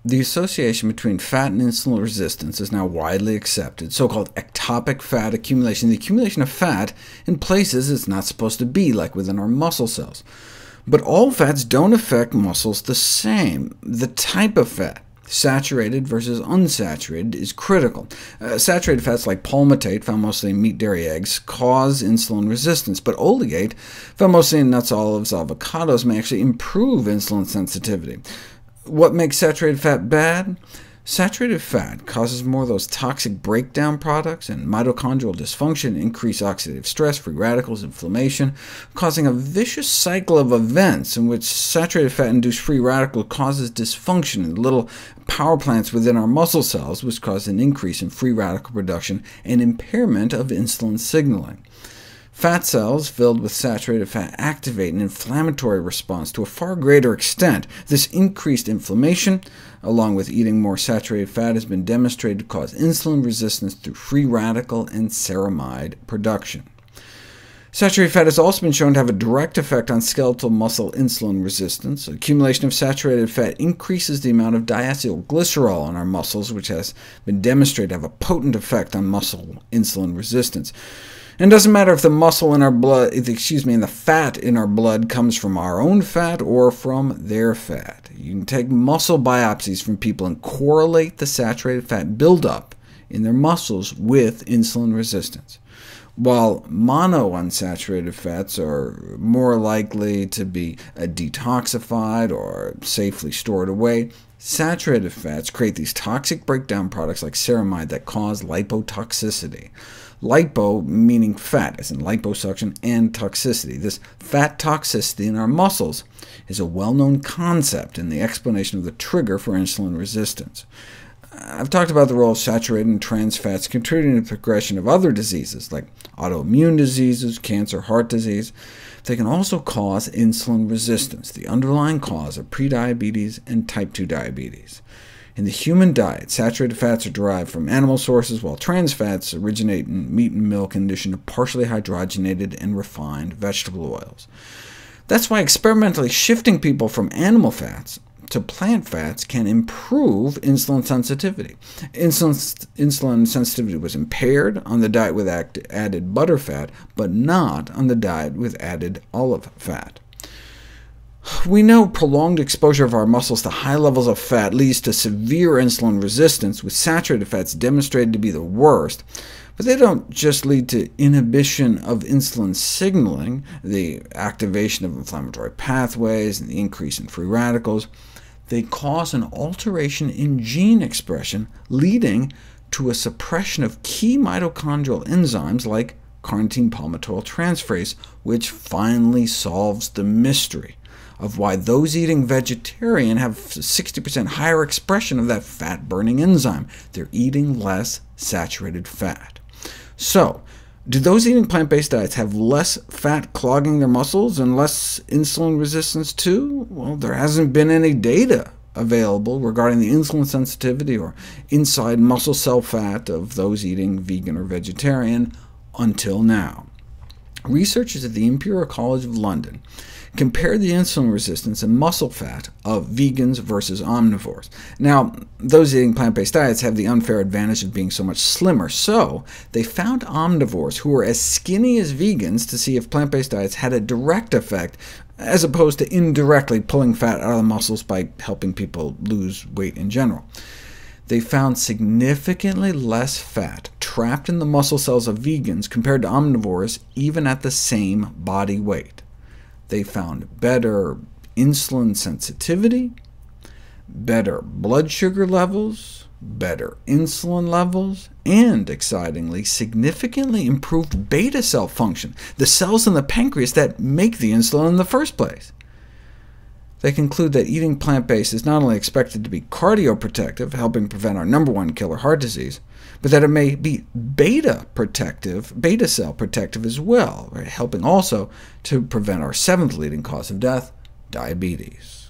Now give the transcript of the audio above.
The association between fat and insulin resistance is now widely accepted, so-called ectopic fat accumulation, the accumulation of fat in places it's not supposed to be, like within our muscle cells. But all fats don't affect muscles the same. The type of fat, saturated versus unsaturated, is critical. Saturated fats like palmitate, found mostly in meat, dairy, eggs, cause insulin resistance, but oligate, found mostly in nuts, olives, avocados, may actually improve insulin sensitivity. What makes saturated fat bad? Saturated fat causes more of those toxic breakdown products and mitochondrial dysfunction, increased oxidative stress, free radicals, inflammation, causing a vicious cycle of events in which saturated fat-induced free radical causes dysfunction in the little power plants within our muscle cells, which cause an increase in free radical production and impairment of insulin signaling. Fat cells filled with saturated fat activate an inflammatory response to a far greater extent. This increased inflammation, along with eating more saturated fat, has been demonstrated to cause insulin resistance through free radical and ceramide production. Saturated fat has also been shown to have a direct effect on skeletal muscle insulin resistance. Accumulation of saturated fat increases the amount of diacylglycerol in our muscles, which has been demonstrated to have a potent effect on muscle insulin resistance. And it doesn't matter if the muscle in our blood, and the fat in our blood comes from our own fat or from their fat. You can take muscle biopsies from people and correlate the saturated fat buildup in their muscles with insulin resistance. While monounsaturated fats are more likely to be detoxified or safely stored away, saturated fats create these toxic breakdown products like ceramide that cause lipotoxicity. Lipo meaning fat, as in liposuction, and toxicity. This fat toxicity in our muscles is a well-known concept in the explanation of the trigger for insulin resistance. I've talked about the role of saturated and trans fats contributing to the progression of other diseases, like autoimmune diseases, cancer, heart disease. They can also cause insulin resistance, the underlying cause of prediabetes and type 2 diabetes. In the human diet, saturated fats are derived from animal sources, while trans fats originate in meat and milk in addition to partially hydrogenated and refined vegetable oils. That's why experimentally shifting people from animal fats to plant fats can improve insulin sensitivity. Insulin sensitivity was impaired on the diet with added butterfat, but not on the diet with added olive fat. We know prolonged exposure of our muscles to high levels of fat leads to severe insulin resistance, with saturated fats demonstrated to be the worst. But they don't just lead to inhibition of insulin signaling, the activation of inflammatory pathways, and the increase in free radicals. They cause an alteration in gene expression, leading to a suppression of key mitochondrial enzymes like carnitine palmitoyl transferase, which finally solves the mystery of why those eating vegetarian have 60% higher expression of that fat-burning enzyme. They're eating less saturated fat. So, do those eating plant-based diets have less fat clogging their muscles and less insulin resistance too? Well, there hasn't been any data available regarding the insulin sensitivity or inside muscle cell fat of those eating vegan or vegetarian until now. Researchers at the Imperial College of London compared the insulin resistance and muscle fat of vegans versus omnivores. Now, those eating plant-based diets have the unfair advantage of being so much slimmer, so they found omnivores who were as skinny as vegans to see if plant-based diets had a direct effect, as opposed to indirectly pulling fat out of the muscles by helping people lose weight in general. They found significantly less fat trapped in the muscle cells of vegans compared to omnivores, even at the same body weight. They found better insulin sensitivity, better blood sugar levels, better insulin levels, and, excitingly, significantly improved beta cell function, the cells in the pancreas that make the insulin in the first place. They conclude that eating plant-based is not only expected to be cardioprotective, helping prevent our #1 killer, heart disease, but that it may be beta cell protective as well, helping also to prevent our 7th leading cause of death, diabetes.